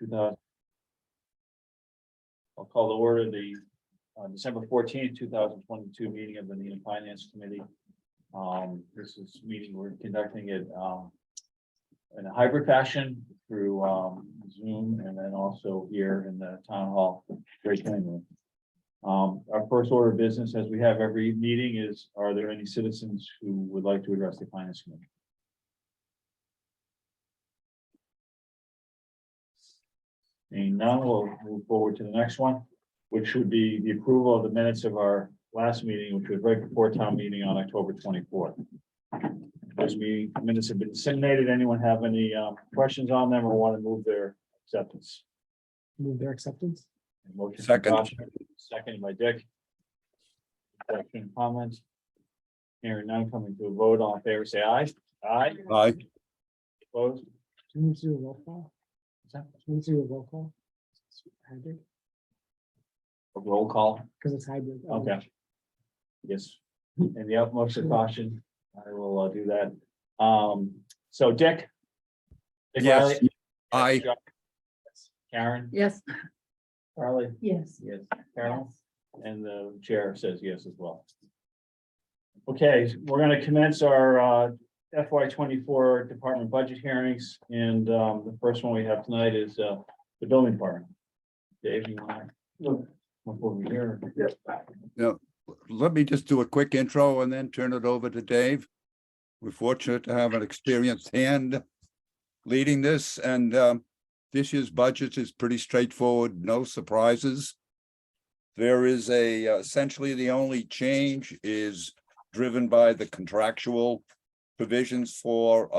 2000. I'll call the order the December 14th, 2022 meeting of the Neenah Finance Committee. This is meeting we're conducting it in a hybrid fashion through Zoom and then also here in the town hall great room. Our first order of business, as we have every meeting, is: are there any citizens who would like to address the Finance Committee? And now we'll move forward to the next one, which would be the approval of the minutes of our last meeting, which was right before town meeting on October 24th. Those meeting minutes have been disseminated. Anyone have any questions on them or want to move their acceptance? Move their acceptance. Motion Second. from Josh, second by Dick. Question, comments? Hearing none, coming to a vote. All in favor, say aye. Aye. Aye. Opposed? Do we need to do a roll call? What's that? Do we need to do a roll call? Hybrid, A roll call. because it's hybrid. Okay. Yes, and the utmost of caution, I will do that. So Dick? Dick Yes. Riley? Aye. Karen? Yes. Charlie? Yes. Yes. Carol? And the chair says yes as well. Okay, we're gonna commence our FY 24 department budget hearings, and the first one we have tonight is the building department. Dave, you want to? Before we hear. Let me just do a quick intro and then turn it over to Dave. We're fortunate to have an experienced hand leading this, and this year's budget is pretty straightforward, no surprises. There is essentially the only change is driven by the contractual provisions for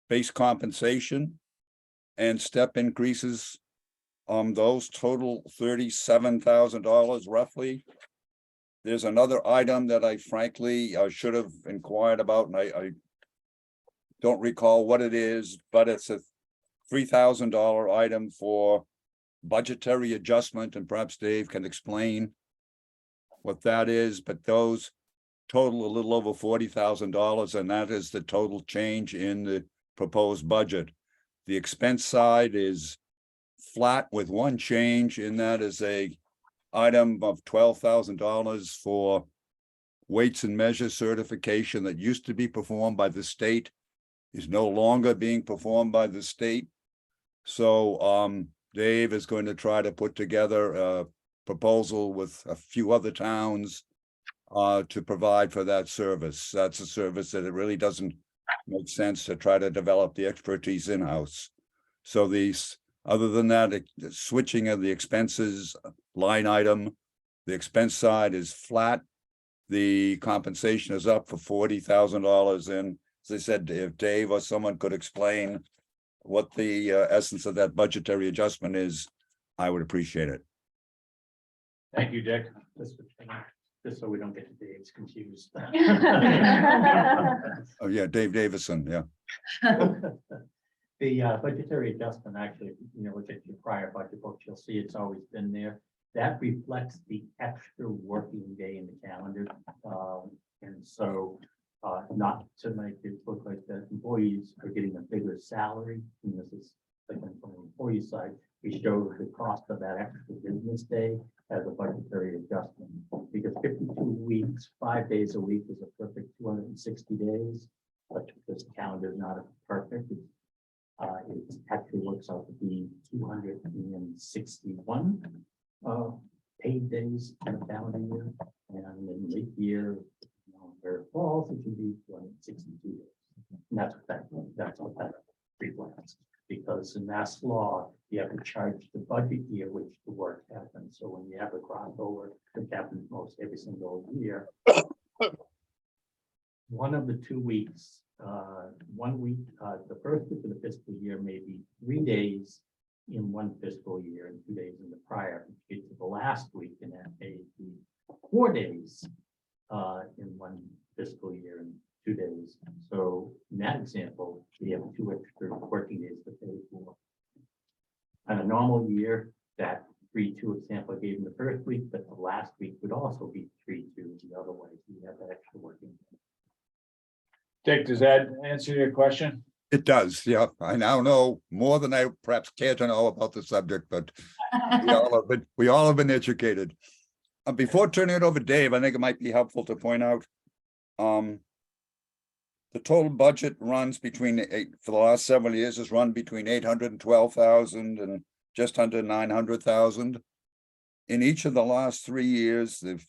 base compensation and step increases. Those total $37,000 roughly. There's another item that I frankly should have inquired about, and I don't recall what it is, but it's a $3,000 item for budgetary adjustment, and perhaps Dave can explain what that is, but those total a little over $40,000, and that is the total change in the proposed budget. The expense side is flat with one change, and that is a item of $12,000 for weights and measures certification that used to be performed by the state, is no longer being performed by the state. So Dave is going to try to put together a proposal with a few other towns to provide for that service. That's a service that it really doesn't make sense to try to develop the expertise in-house. So these, other than that, the switching of the expenses line item, the expense side is flat. The compensation is up for $40,000. And as I said, if Dave or someone could explain what the essence of that budgetary adjustment is, I would appreciate it. Thank you, Dick. Just so we don't get the dates confused. Oh, yeah, Dave Davison, yeah. The budgetary adjustment, actually, look at your prior budget books, you'll see it's always been there. That reflects the extra working day in the calendar. And so not to make it look like the employees are getting a bigger salary. And this is like from the employee side, we show the cost of that extra business day as a budgetary adjustment, because 52 weeks, 5 days a week is a perfect 260 days, but this calendar is not perfect. It actually works out to be 261 paid days in a calendar year, and in leap year, where it falls, it can be 262 days. And that's what that reflects. Because in mass law, you have to charge the budget year which the work happens. So when you have a crossover, which happens most every single year, one of the 2 weeks, 1 week, the first week of the fiscal year may be 3 days in one fiscal year and 2 days in the prior. You get to the last week, and that may be 4 days in one fiscal year and 2 days. So in that example, we have 2 extra working days to pay for. On a normal year, that 3-2 example I gave in the first week, but the last week would also be 3-2 the other way. So you have that extra working day. Dick, does that answer your question? It does, yeah. I now know more than I perhaps care to know about the subject, but we all have been educated. Before turning it over to Dave, I think it might be helpful to point out, the total budget runs between for the last several years has run between 812,000 and just under 900,000. In each of the last 3 years, the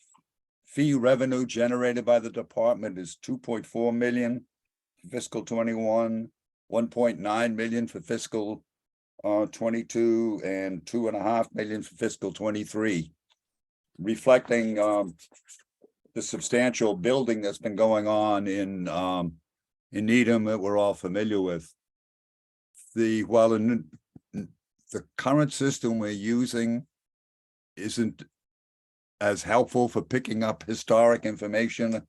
fee revenue generated by the department is 2.4 million for fiscal 21, 1.9 million for fiscal 22, and 2.5 million for fiscal 23, reflecting the substantial building that's been going on in Needham that we're all familiar with. While the current system we're using isn't as helpful for picking up historic information,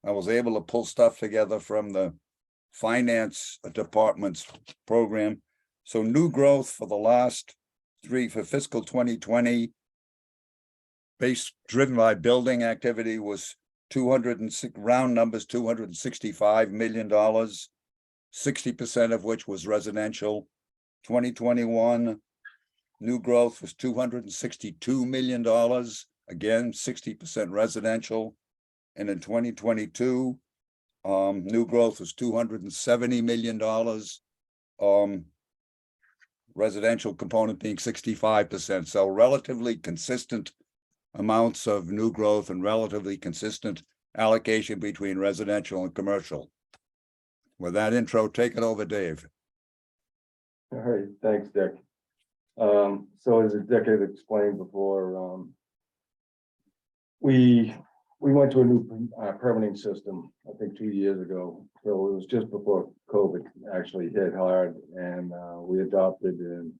I was able to pull stuff together from the finance department's program. So new growth for the last for fiscal 2020, driven by building activity, was 206, round numbers, $265 million, 60% of which was residential. 2021 new growth was $262 million, again 60% residential. And in 2022 new growth was $270 million, residential component being 65%. So relatively consistent amounts of new growth and relatively consistent allocation between residential and commercial. With that intro, take it over, Dave. All right, thanks, Dick. So as Dick had explained before, we went to a new permitting system, I think 2 years ago. So it was just before COVID actually hit hard, and we adopted and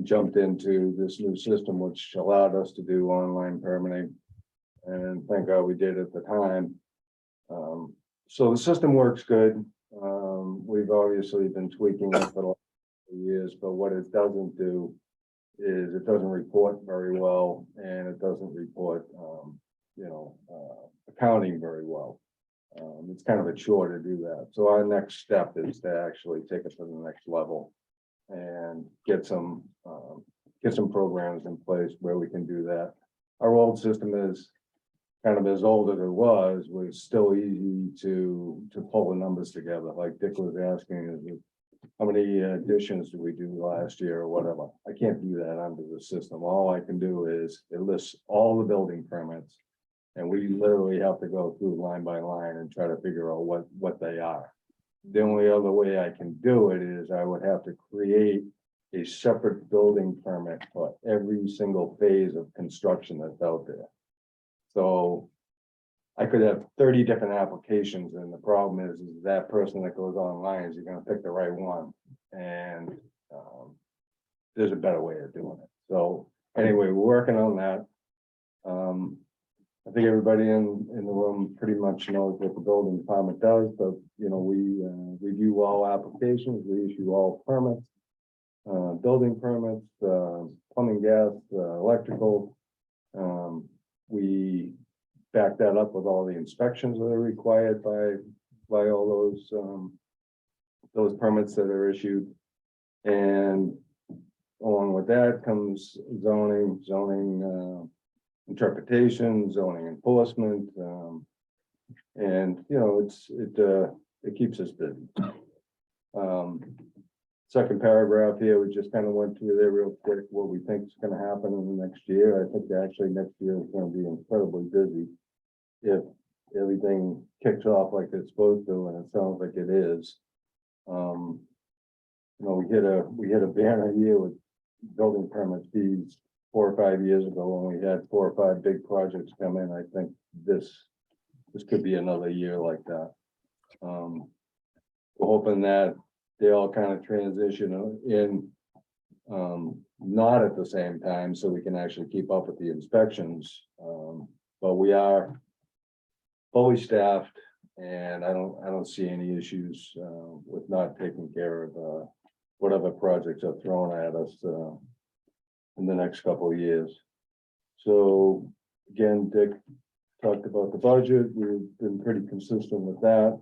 jumped into this new system, which allowed us to do online permitting. And thank God we did at the time. So the system works good. We've obviously been tweaking it for the last few years, but what it doesn't do is it doesn't report very well, and it doesn't report, accounting very well. It's kind of a chore to do that. So our next step is to actually take it to the next level and get some programs in place where we can do that. Our old system is kind of as old as it was still easy to pull the numbers together. Like Dick was asking, is it, how many additions did we do last year or whatever? I can't do that under the system. All I can do is it lists all the building permits, and we literally have to go through line by line and try to figure out what they are. The only other way I can do it is I would have to create a separate building permit for every single phase of construction that's out there. So I could have 30 different applications, and the problem is that person that goes online is you're going to pick the right one, and there's a better way of doing it. So anyway, we're working on that. I think everybody in the room pretty much knows what the building department does, but we review all applications, we issue all permits, building permits, plumbing, gas, electrical. We back that up with all the inspections that are required by all those permits that are issued. And along with that comes zoning interpretation, zoning enforcement, and it keeps us busy. Second paragraph here, we just kind of went through there real quick what we think is going to happen in the next year. I think actually next year is going to be incredibly busy if everything kicks off like it's supposed to, and it sounds like it is. We hit a banner year with building permit fees 4 or 5 years ago when we had 4 or 5 big projects come in. I think this could be another year like that. We're hoping that they all kind of transition in, not at the same time, so we can actually keep up with the inspections. But we are fully staffed, and I don't see any issues with not taking care of whatever projects are thrown at us in the next couple of years. So again, Dick talked about the budget. We've been pretty consistent with that.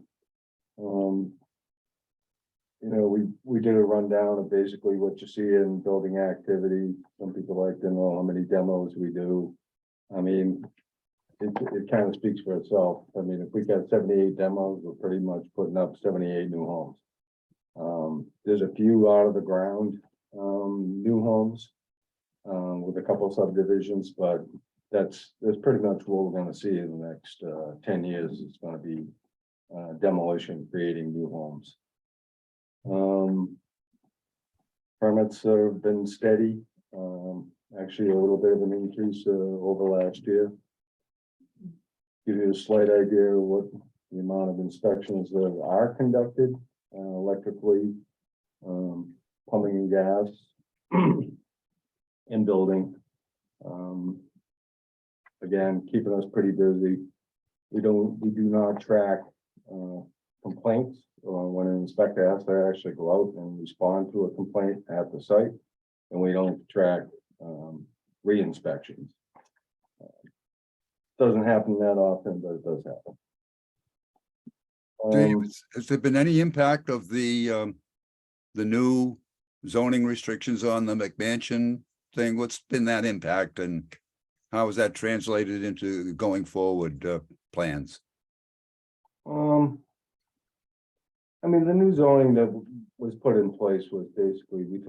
you know, we did a rundown of basically what you see in building activity. Some people like to know how many demos we do. I mean, it kind of speaks for itself. I mean, if we got 78 demos, we're pretty much putting up 78 new homes. There's a few out of the ground, new homes, with a couple subdivisions, but that's pretty much what we're gonna see in the next, 10 years. It's gonna be, demolition, creating new homes. Permits have been steady, actually a little bit of an increase, over last year. Give you a slight idea of what the amount of inspections that are conducted, electrically, plumbing and gas, in building. Again, keeping us pretty busy. We do not track, complaints, when an inspector has to actually go out and respond to a complaint at the site. And we don't track, re-inspections. Doesn't happen that often, but it does happen. Dave, has there been any impact of the new zoning restrictions on the McMansion thing? What's been that impact and how is that translated into going forward plans? I mean, the new zoning that was put in place was basically, we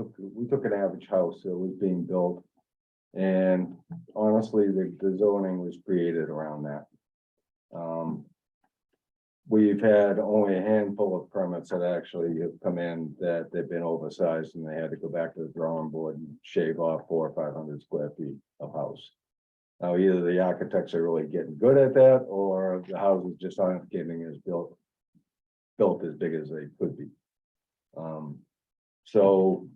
took an average house that was being built. And honestly, the zoning was created around that. We've had only a handful of permits that actually have come in that they've been oversized and they had to go back to the drawing board and shave off 400 or 500 square feet of house. Now, either the architects are really getting good at that, or the houses just aren't getting as built as big as they could be. So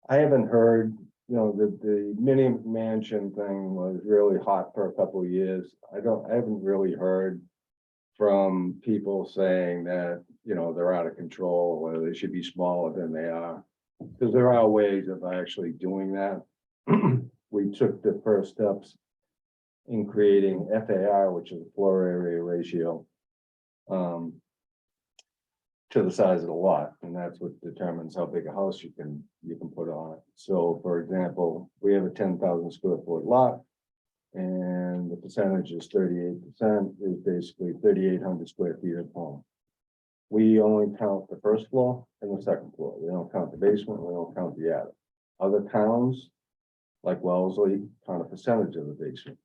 I haven't heard, you know, the mini mansion thing was really hot for a couple of years. I haven't really heard from people saying that, you know, they're out of control, or they should be smaller than they are. Because there are ways of actually doing that. We took the first steps in creating FAR, which is a floor area ratio, to the size of the lot, and that's what determines how big a house you can put on it. So, for example, we have a 10,000 square foot lot, and the percentage is 38%, is basically 3,800 square feet of home. We only count the first floor and the second floor. We don't count the basement. We don't count the attic. Other towns, like Wellesley, count a percentage of the basement.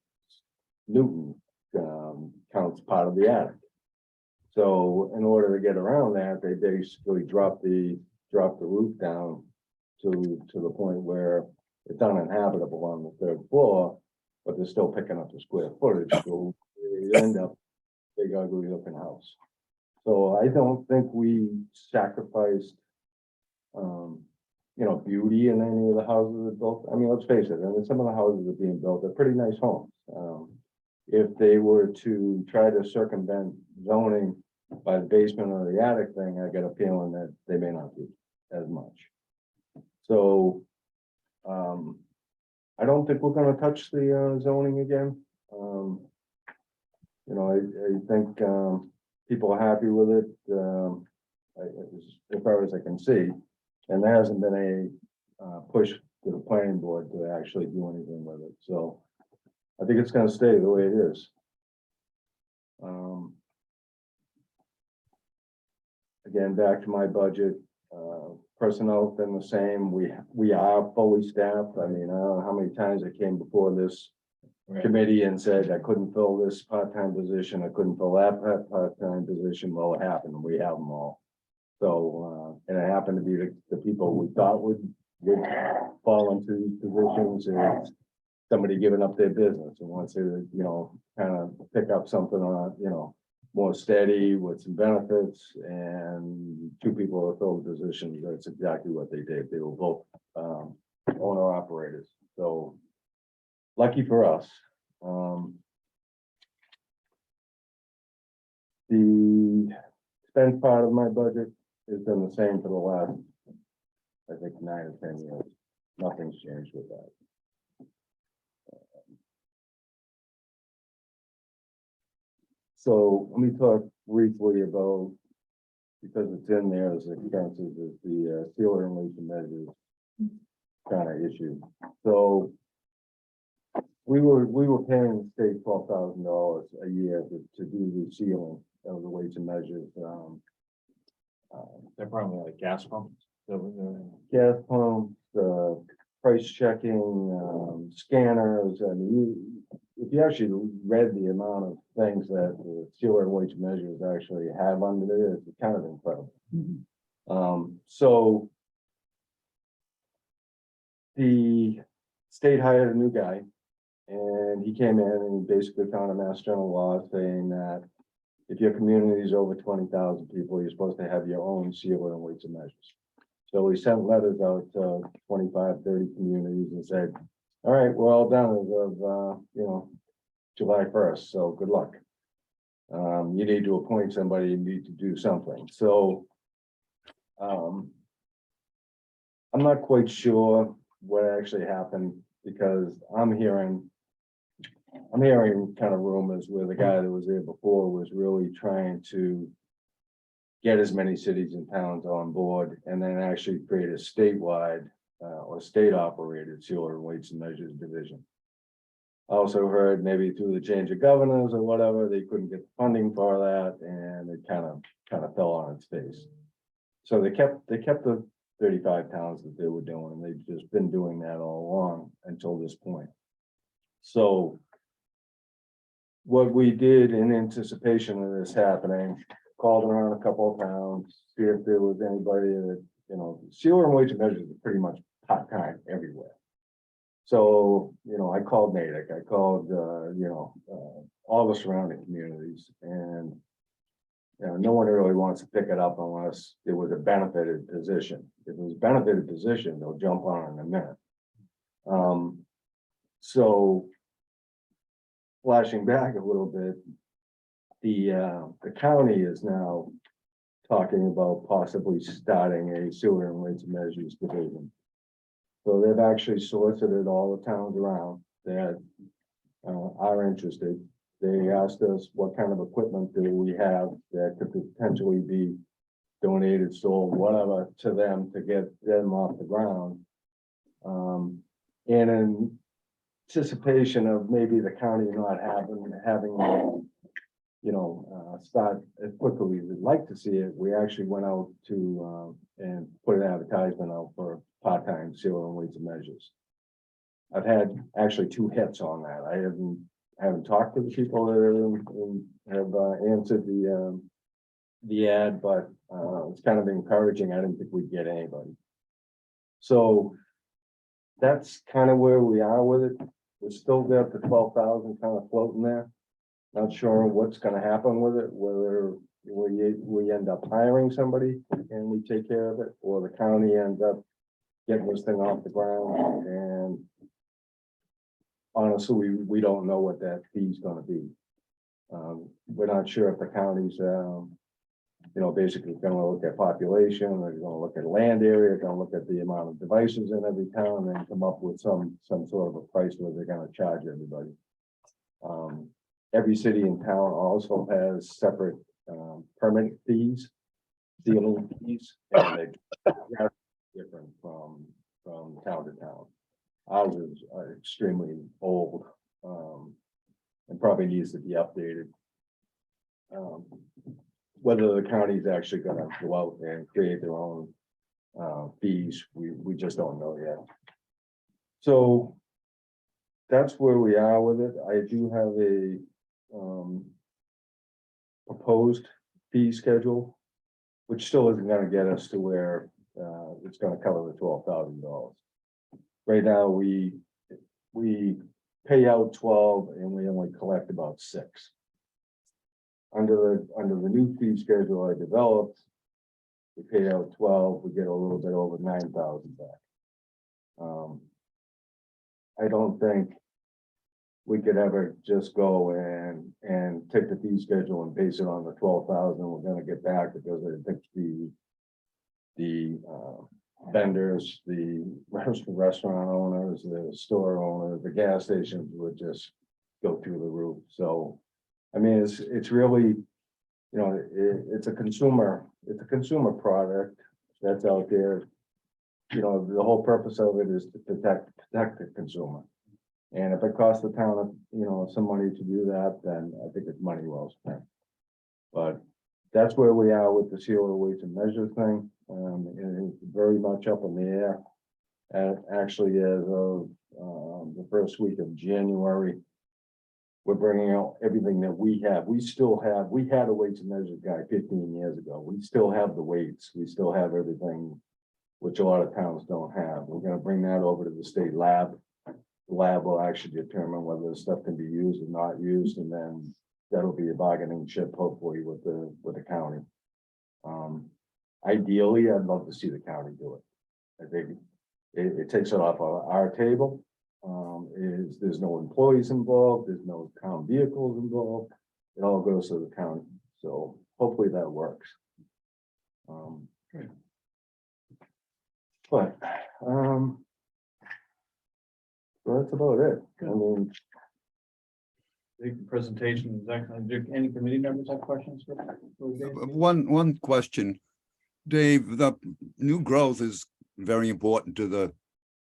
Newton counts part of the attic. So in order to get around that, they basically drop the roof down to the point where it's uninhabitable on the third floor, but they're still picking up the square footage. So you end up big ugly looking house. So I don't think we sacrificed, you know, beauty in any of the houses that built. I mean, let's face it, I mean, some of the houses that are being built, they're pretty nice homes. If they were to try to circumvent zoning by the basement or the attic thing, I get a feeling that they may not do as much. So, I don't think we're gonna touch the zoning again. You know, I think people are happy with it, as far as I can see. And there hasn't been a push to the planning board to actually do anything with it. So I think it's gonna stay the way it is. Again, back to my budget, personnel have been the same. We are fully staffed. I mean, I don't know how many times I came before this committee and said I couldn't fill this part-time position, I couldn't fill that part-time position. Well, it happened, and we have them all. So, and it happened to be the people we thought would fall into these positions, and somebody giving up their business and wants to, you know, kind of pick up something on, you know, more steady with some benefits, and two people that filled the positions. That's exactly what they did. They were both owner operators. So lucky for us. The expense part of my budget has been the same for the last, I think, 9 or 10 years. Nothing's changed with that. So let me talk briefly about because it's in there as expenses, is the sealer and weights and measures kind of issue. So we were paying the state $12,000 a year to do the sealing of the weights and measures. They're probably like gas pumps. Gas pumps, price checking, scanners, and if you actually read the amount of things that the sealer and weights and measures actually have under it, it's kind of incredible. So the state hired a new guy, and he came in and basically found a mass general law saying that if your community is over 20,000 people, you're supposed to have your own sealer and weights and measures. So we sent letters out to 25, 30 communities and said, all right, we're all done as of, July 1st. So good luck. You need to appoint somebody, you need to do something. So I'm not quite sure what actually happened, because I'm hearing kind of rumors where the guy that was there before was really trying to get as many cities and towns on board, and then actually create a statewide or state operated sealer and weights and measures division. I also heard maybe through the change of governors or whatever, they couldn't get the funding for that, and it kind of fell on its face. So they kept the 35 towns that they were doing. They've just been doing that all along until this point. So what we did in anticipation of this happening, called around a couple of towns, see if there was anybody that, sealer and weights and measures are pretty much part-time everywhere. So, I called Natick, I called, all the surrounding communities, and no one really wants to pick it up unless it was a benefited position. If it was a benefited position, they'll jump on it in a minute. So flashing back a little bit, the county is now talking about possibly starting a sewer and weights and measures division. So they've actually solicited all the towns around that are interested. They asked us what kind of equipment do we have that could potentially be donated, sold, whatever, to them to get them off the ground. And in anticipation of maybe the county not having start as quickly as we'd like to see it, we actually went out to and put an advertisement out for part-time sealer and weights and measures. I've had actually 2 hits on that. I haven't talked to the people that have answered the ad, but it's kind of encouraging. I didn't think we'd get anybody. So that's kind of where we are with it. We're still got the 12,000 kind of floating there. Not sure what's going to happen with it, whether we end up hiring somebody and we take care of it, or the county ends up getting this thing off the ground. And honestly, we don't know what that fee is going to be. We're not sure if the county's, basically going to look at population, they're going to look at land area, going to look at the amount of devices in every town, and come up with some sort of a price where they're going to charge everybody. Every city and town also has separate permit fees, sealing fees, and they're different from town to town. Ours is extremely old, and probably needs to be updated. Whether the county is actually going to go out and create their own fees, we just don't know yet. So that's where we are with it. I do have a proposed fee schedule, which still isn't going to get us to where it's going to cover the $12,000. Right now, we pay out 12 and we only collect about 6. Under the new fee schedule I developed, we pay out 12, we get a little bit over 9,000 back. I don't think we could ever just go and take the fee schedule and base it on the 12,000 we're going to get back, because I think the vendors, the restaurant owners, the store owners, the gas stations would just go through the roof. So, I mean, it's really, it's a consumer it's a consumer product that's out there. You know, the whole purpose of it is to protect the consumer. And if it costs the town, some money to do that, then I think it's money well spent. But that's where we are with the CO weights and measure thing. And it's very much up in the air. Actually, as of the first week of January, we're bringing out everything that we have. We had a weights and measures guy 15 years ago. We still have the weights. We still have everything, which a lot of towns don't have. We're gonna bring that over to the state lab. The lab will actually determine whether the stuff can be used or not used, and then that'll be a bargaining chip, hopefully, with the county. Ideally, I'd love to see the county do it. I think it takes it off our table. There's no employees involved, there's no town vehicles involved. It all goes to the county, so hopefully that works. But so that's about it. I mean, Big presentation, do any committee members have questions for Dave? One question, Dave, the new growth is very important to the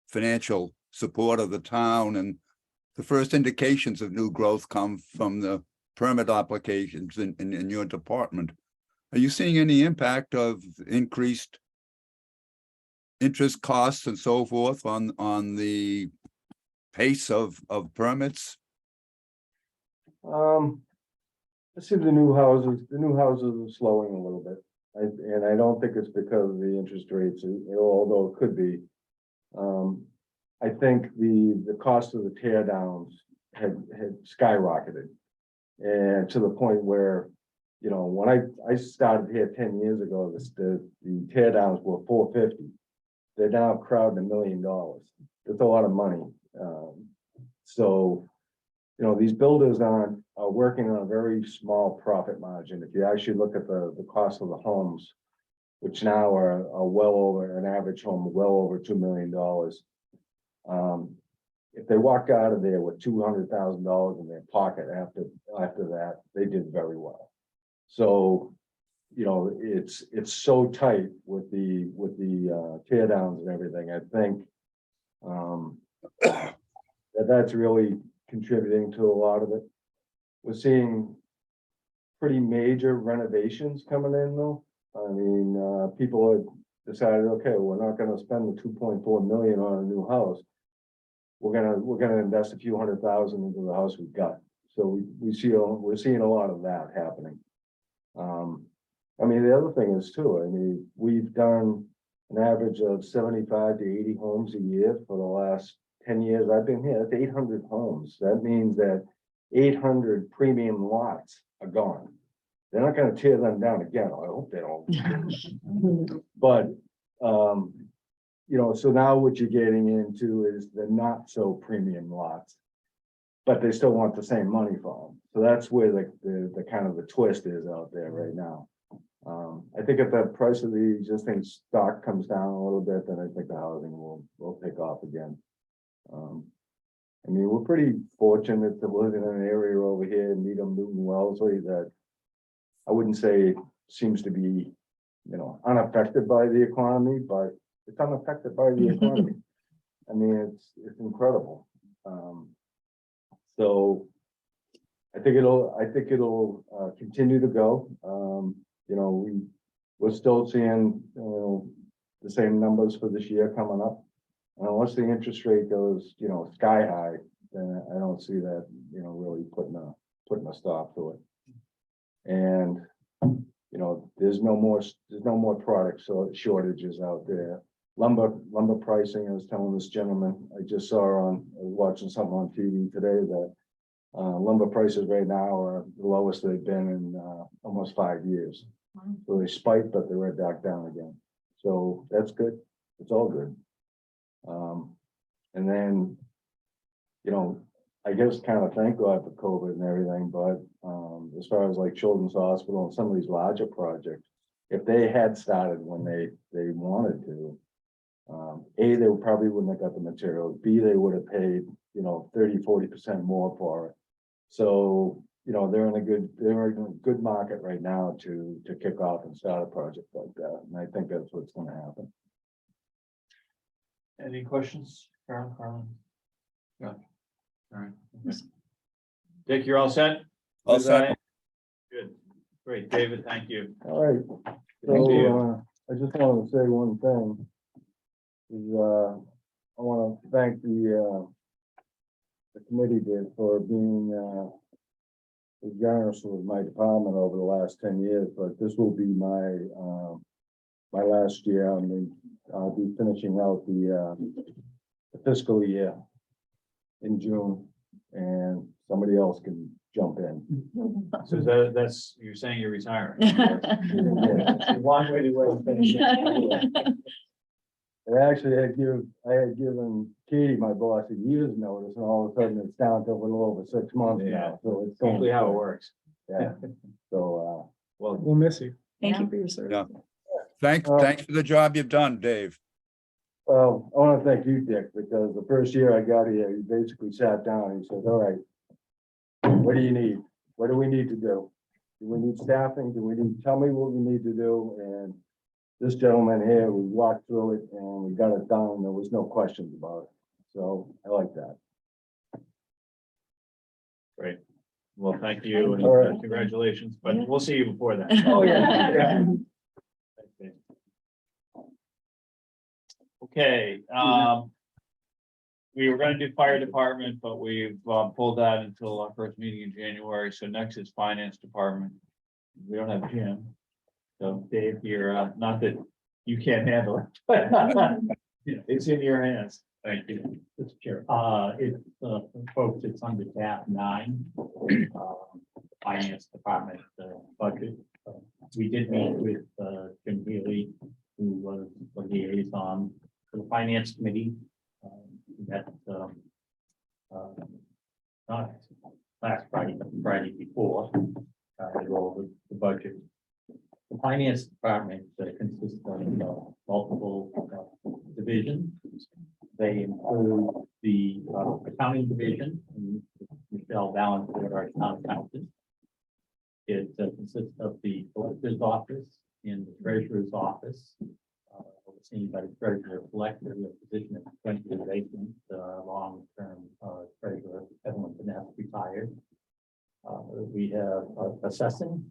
financial support of the town, and the first indications of new growth come from the permit applications in your department. Are you seeing any impact of increased interest costs and so forth on the pace of permits? I see the new houses are slowing a little bit. And I don't think it's because of the interest rates, although it could be. I think the cost of the tear downs had skyrocketed. And to the point where, when I started here 10 years ago, the tear downs were $450. They're now crowding $1 million. That's a lot of money. So, these builders are working on a very small profit margin. If you actually look at the cost of the homes, which now are well over an average home, well over $2 million. If they walk out of there with $200,000 in their pocket after that, they did very well. So, it's so tight with the tear downs and everything. I think that's really contributing to a lot of it. We're seeing pretty major renovations coming in though. I mean, people have decided, okay, we're not gonna spend the $2.4 million on a new house. We're gonna invest a few $100,000 into the house we've got. So we're seeing a lot of that happening. I mean, the other thing is too, I mean, we've done an average of 75 to 80 homes a year for the last 10 years I've been here. That's 800 homes. That means that 800 premium lots are gone. They're not going to tear them down again. I hope they don't. But, so now what you're getting into is the not so premium lots, but they still want the same money for them. So that's where the kind of the twist is out there right now. I think if the price of the existing stock comes down a little bit, then I think the housing will take off again. I mean, we're pretty fortunate to live in an area over here in Needham, Newton, Wellesley that I wouldn't say seems to be, unaffected by the economy, but it's unaffected by the economy. I mean, it's incredible. So I think it'll continue to go. We're still seeing, the same numbers for this year coming up. And unless the interest rate goes, sky high, then I don't see that, really putting a stop to it. And, there's no more product shortages out there. Lumber pricing, I was telling this gentleman, I was watching something on TV today that lumber prices right now are the lowest they've been in almost 5 years. So they spiked, but they're right back down again. So that's good. It's all good. And then, I guess kind of thank God for COVID and everything, but as far as like Children's Hospital and some of these larger projects, if they had started when they wanted to, A, they probably wouldn't have got the materials. B, they would have paid, 30-40% more for it. So, they're in a good market right now to kick off and start a project like that. And I think that's what's gonna happen. Any questions, Carolyn? Yeah. All right. Dick, you're all set? All set. Good, great, David, thank you. All right, Thank you. so, I just wanted to say one thing. Is, I wanna thank the committee did for being, generous with my department over the last 10 years, but this will be my last year. I mean, I'll be finishing out the fiscal year in June, and somebody else can jump in. So that's, you're saying you're retiring? One way to finish it. And actually, I had given Katie, my boss, a year's notice, and all of a sudden it's down to a little over 6 months Yeah. now, so it's Usually how it quick. works. Yeah, so, Well, We'll miss you. Thank you for your service. Yeah. Thanks for the job you've done, Dave. well, I want to thank you, Dick, because the first year I got here, you basically sat down and he said, all right, what do you need? What do we need to do? Do we need staffing? Tell me what we need to do? And this gentleman here, we walked through it and we got it done. There was no questions about it. So I like that. great. Well, thank you and All right. congratulations, but we'll see you before then. Oh, yeah. Okay, we were gonna do fire department, but we've pulled that until our first meeting in January. So next is finance department. We don't have Jim. So Dave, you're not that you can't handle it, but it's in your hands. Thank you. Mr. Chair, folks, it's under tab 9, Finance Department budget. We did meet with Jim Healy, who was the liaison for the Finance Committee. That not last Friday, but the Friday before, to go over the budget. The Finance Department consists of multiple divisions. They include the accounting division, and Michelle Valencourt, our town accountant. It consists of the collector's office and the treasurer's office, overseen by the treasurer collector, the position of 20 vacant, long-term treasurer, Evelyn Vaness, retired. We have assessing,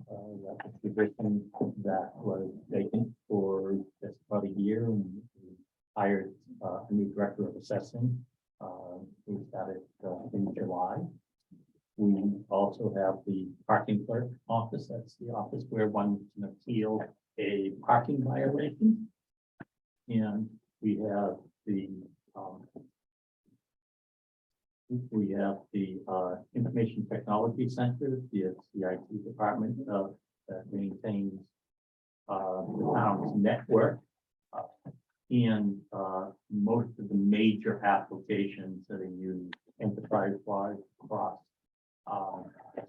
that position that was vacant for just about a year, and we hired a new director of assessing. We started in July. We also have the parking clerk office. That's the office where one can appeal a parking violation. And we have the Information Technology Center, the IT department that maintains the town's network. And most of the major applications that are used enterprise-wide across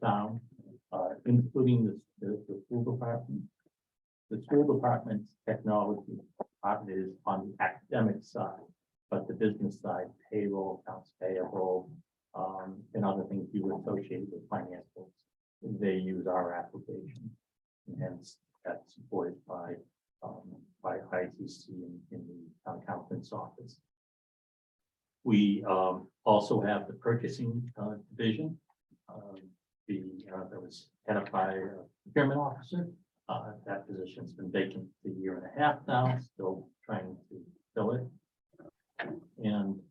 town, including the school department. The school department's technology is on the academic side, but the business side, payroll, accounts payable, and other things you would associate with financials, they use our application. And hence that's supported by ITC in the accountant's office. We also have the purchasing division. That was headed by a procurement officer. That position's been vacant a year and a half now, still trying to fill it. And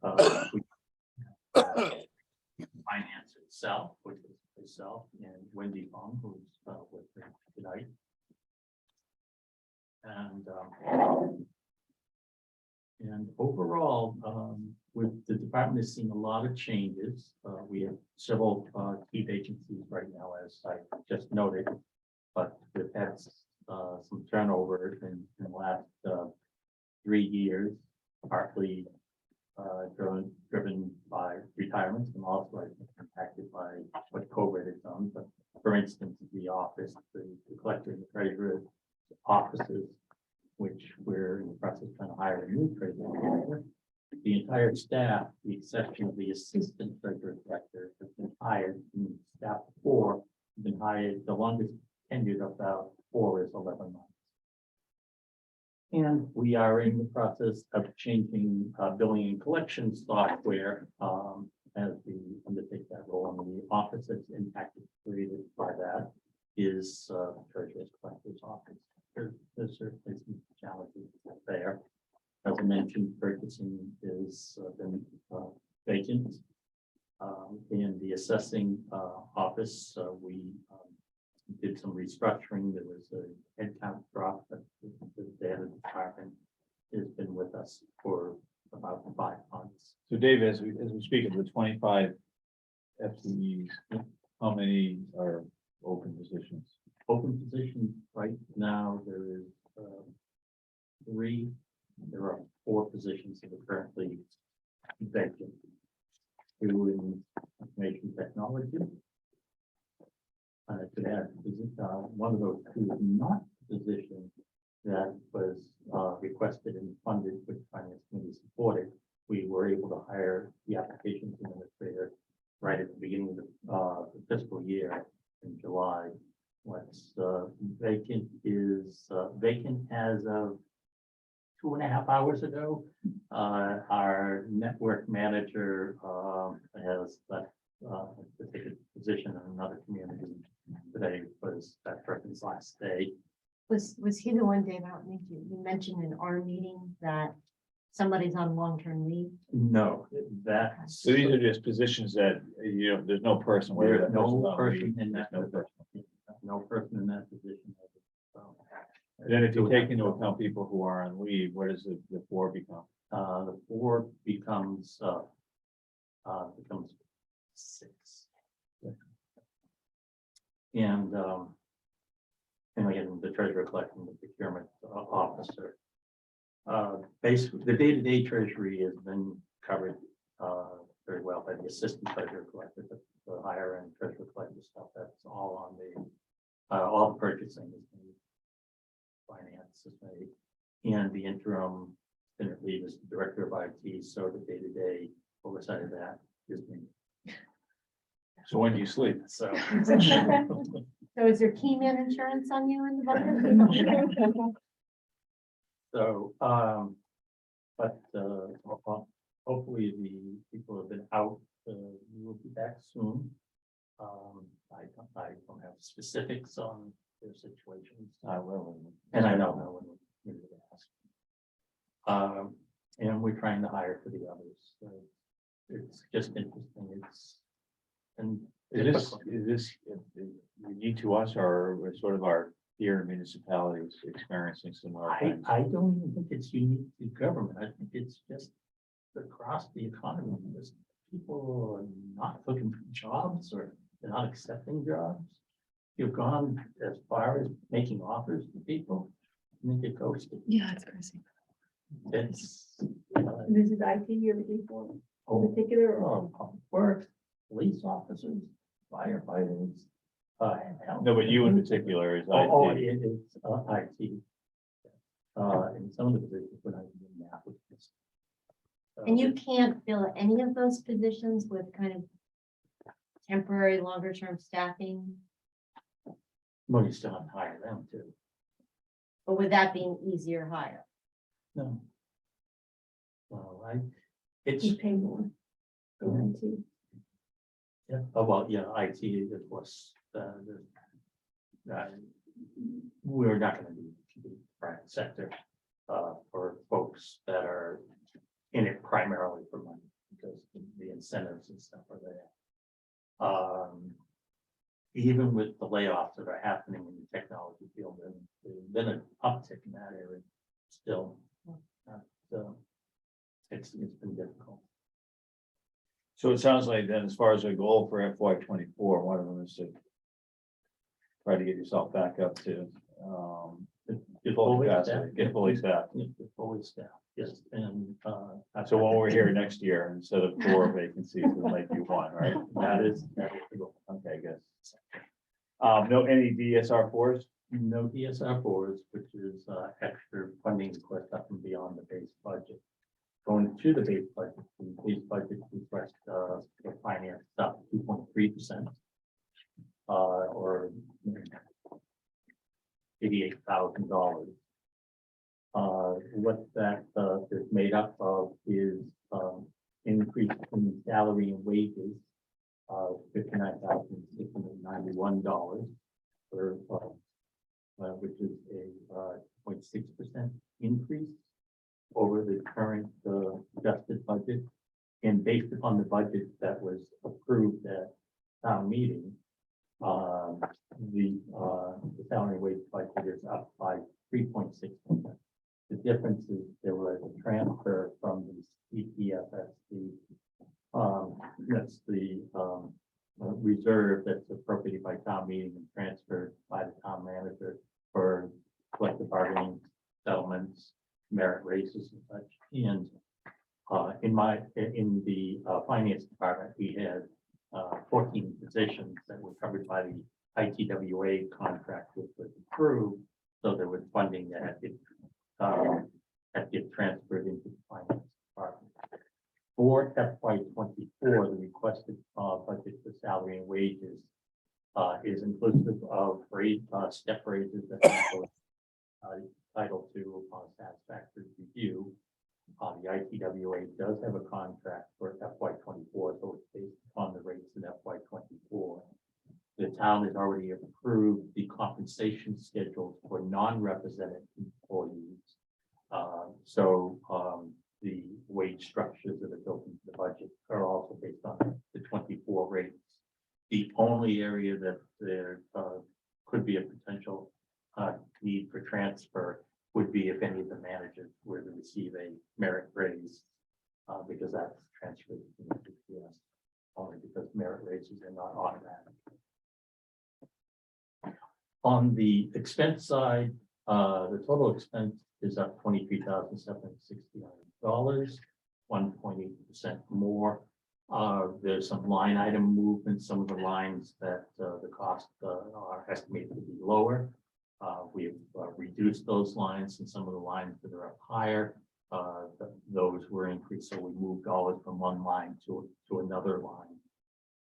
finance itself, which is myself and Wendy Fong, who's with me tonight. And overall, with the department has seen a lot of changes. We have several key vacancies right now, as I just noted, but we've had some turnover in the last 3 years, partly driven by retirements and also I think impacted by what COVID has done. But for instance, the office, the collector and the treasurer offices, which we're in the process of trying to hire a new treasurer. The entire entire staff, the exception of the assistant treasurer collector, has been hired. And staff 4 have been hired. The longest tenured of the 4 is 11 months. And we are in the process of changing billing and collection software as we undertake that role. And the office that's impacted created by that is treasurer's collector's office. There's certainly some challenges there. As I mentioned, purchasing is been vacant. In the assessing office, we did some restructuring. There was a headcount drop, but the data department has been with us for about 5 months. So Dave, as we speak of the 25 FTEs, how many are open positions? Open positions right now, there is 3. There are 4 positions that are currently vacant. 2 in information technology. To add, one of those 2 is not a position that was requested and funded, which finance committee supported. We were able to hire the applications administrator right at the beginning of the fiscal year in July. What's vacant is vacant as of 2.5 hours ago. Our network manager has left to take a position in another community. Today was that person's last day. Was he the one, Dave? I don't think you mentioned in our meeting that somebody's on long-term leave. No, that's. So these are just positions that, there's no person. where There's that no person's on person leave. in that There's no position. No person in that position. So, Then if you take into account people who are on leave, what does the 4 become? The 4 becomes 6. And again, the treasurer collecting the procurement officer. Basically, the day-to-day treasury has been covered very well by the assistant treasurer collector, but the higher end treasurer collector stuff, that's all on the all the purchasing is made. Finance is made, and the interim lead is the director of IT, so the day-to-day oversight of that is me. So when do you sleep? So. So is there key man insurance on you in the budget? So, but hopefully the people have been out, will be back soon. I don't have specifics on their situations. I will. And I know no one would ask. And we're trying to hire for the others. So it's just interesting. It's and Is this unique to us or sort of our peer municipalities experiencing similar things? I don't even think it's unique to government. I think it's just across the economy. Just people are not looking for jobs or they're not accepting jobs. You've gone as far as making offers to people and then get ghosted. Yeah, it's crazy. It's This is IT you're looking for in particular, or public works, police officers, firefighters. No, but you in particular is. Oh, IT. it is IT. In some of the positions, we're not even in applicants. And you can't fill any of those positions with kind of temporary, longer term staffing, Well, you still have to hire them too. but would that be an easier hire? No. Well, it's, you pay more for IT? yeah, oh, well, yeah, IT, it was, we're not gonna do the private sector, for folks that are in it primarily for money, because the incentives and stuff are there. Even with the layoffs that are happening in the technology field, and there's been an uptick in that area, still, it's been difficult. So it sounds like then as far as a goal for FY24, one of them is to try to get yourself back up to Get full fully capacity, staffed. get fully staffed. Get fully staffed, yes, and So when we're here next year, instead of 4 vacancies, it might be 1, right? that is the goal. Okay, good. No, any DSR 4s? No DSR boards, which is extra funding request up and beyond the base budget. Going to the base budget 3%. Or $88,000. What that is made up of is increase in salary and wages of $59,691 for which is a 0.6% increase over the current adjusted budget. And based upon the budget that was approved at town meeting, the salary and wage budget is up by 3.6%. The difference is there was a transfer from the CPFS, that's the reserve that's appropriated by town meeting and transferred by the town manager for collective bargaining settlements, merit raises and such. And in the finance department, we had 14 positions that were covered by the ITWA contract, which was approved. So there was funding that had get transferred into the finance department. For FY24, the requested budget for salary and wages is inclusive of step raises that are entitled to upon satisfactory review. The ITWA does have a contract for FY24, so it's based upon the rates in FY24. The town has already approved the compensation schedules for non-represented employees. The wage structures that are built into the budget are also based on the 24 rates. The only area that there could be a potential need for transfer would be if any of the managers were to receive a merit raise, because that's transferred to the CPS, only because merit raises are not automatic. On the expense side, the total expense is up $23,769, 1.8% more. There's some line item movements, some of the lines that the costs are estimated to be lower. We've reduced those lines, and some of the lines that are up higher, those were increased. So we moved dollars from one line to another line.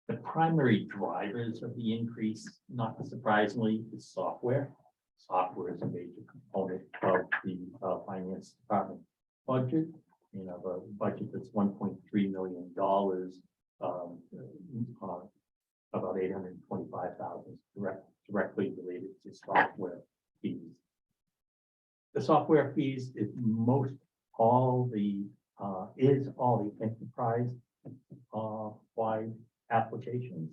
The primary drivers of the increase, not surprisingly, is software. Software is a major component of the finance department budget. You know, the budget that's $1.3 million, about $825,000 directly related to software fees. The software fees is all the enterprise wide applications.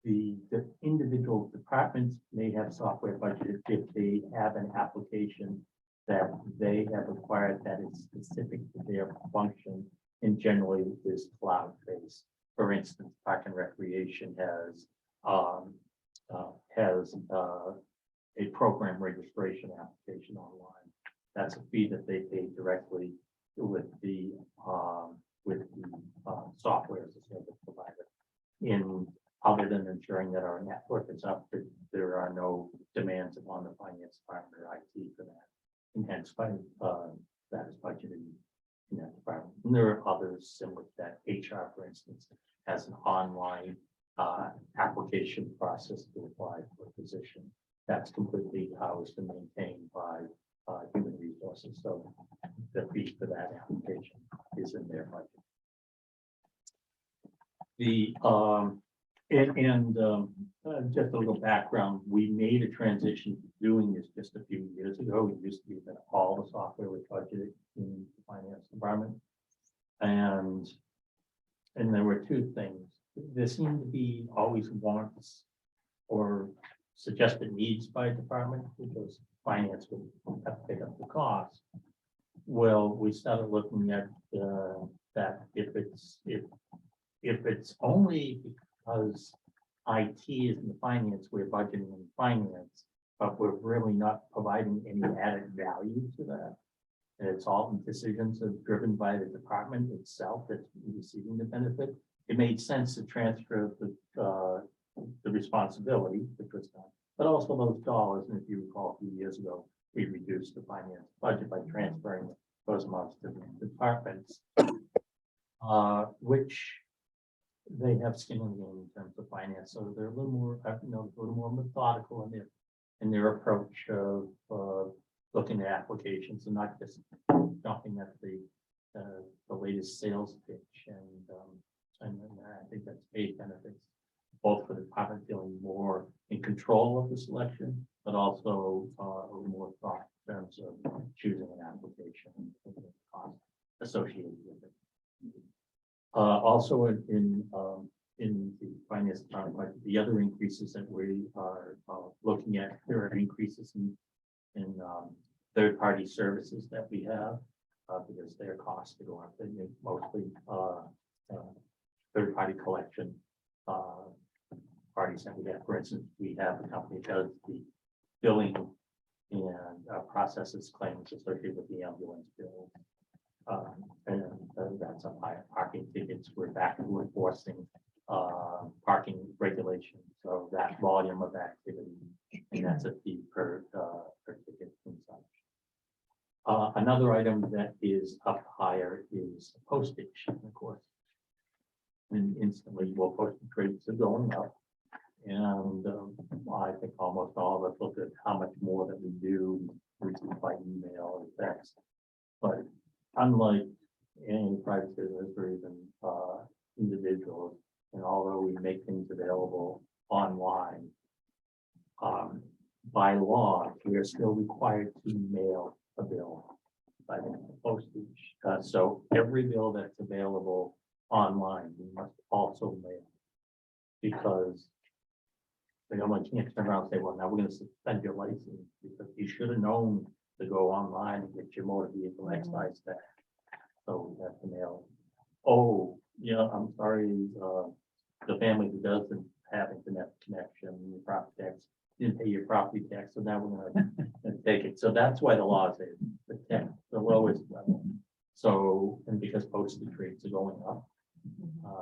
The individual departments may have software budgeted if they have an application that they have acquired that is specific to their function, and generally is cloud-based. For instance, Park and Recreation has a program registration application online. That's a fee that they pay directly with the software as a service provider. Other than ensuring that our network is up, there are no demands upon the finance department or IT for that. And hence, that is budgeted in that department. And there are others similar to that. HR, for instance, has an online application process to apply for a position. That's completely housed and maintained by human resources. So the fee for that application is in their budget. Just a little background, we made a transition to doing this just a few years ago. It used to be that all the software was budgeted in the finance environment. And there were two things. There seemed to be always wants or suggested needs by department, because finance would have to pick up the cost. Well, we started looking at that if it's only because IT is in the finance, we're budgeting in finance, but we're really not providing any added value to that. And it's all decisions are driven by the department itself that's receiving the benefit. It made sense to transfer the responsibility, which was done, but also those dollars. And if you recall, a few years ago, we reduced the finance budget by transferring those amounts to the departments, which they have skin in the game in terms of finance, so they're a little more, a little more methodical in their approach of, looking at applications and not just jumping at the latest sales pitch and I think that's paid benefits both for the department feeling more in control of the selection, but also a little more thought in terms of choosing an application and the cost associated with it. Also in the finance department, like the other increases that we are looking at, there are increases in third-party services that we have because their costs are going up. They're mostly third-party collection parties that we have. For instance, we have a company that does the billing and processes claims associated with the ambulance bill. And that's a higher parking tickets. We're back to enforcing parking regulations. So that volume of activity, and that's a fee per ticket and such. Another item that is up higher is postage, of course. And instantly, well, postage rates are going up. And I think almost all of us look at how much more that we do receive by email or text. But unlike any private business or even individuals, and although we make things available online, by law, we are still required to mail a bill by the postage. So every bill that's available online, we must also mail. Because they can't turn around and say, well, now we're going to suspend your license because you should have known to go online and get your motor vehicle excise tax. So we have to mail. Oh, yeah, I'm sorry, the family who doesn't have internet connection, your property tax, didn't pay your property tax, so now we're gonna take it. So that's why the law is the lowest level. So, and because postage rates are going up,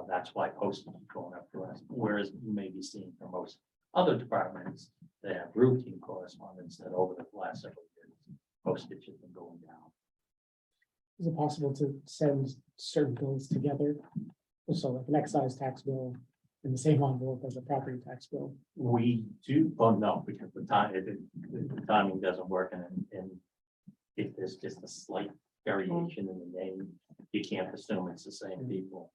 that's why postage is going up for us. Whereas you may be seeing for most other departments, they have routine correspondence that over the last several years, postage has been going down. Is it possible to send certain bills together? So like an excise tax bill in the same envelope as a property tax bill? We do, well, no, because the timing doesn't work and if there's just a slight variation in the name, you can't assume it's the same people.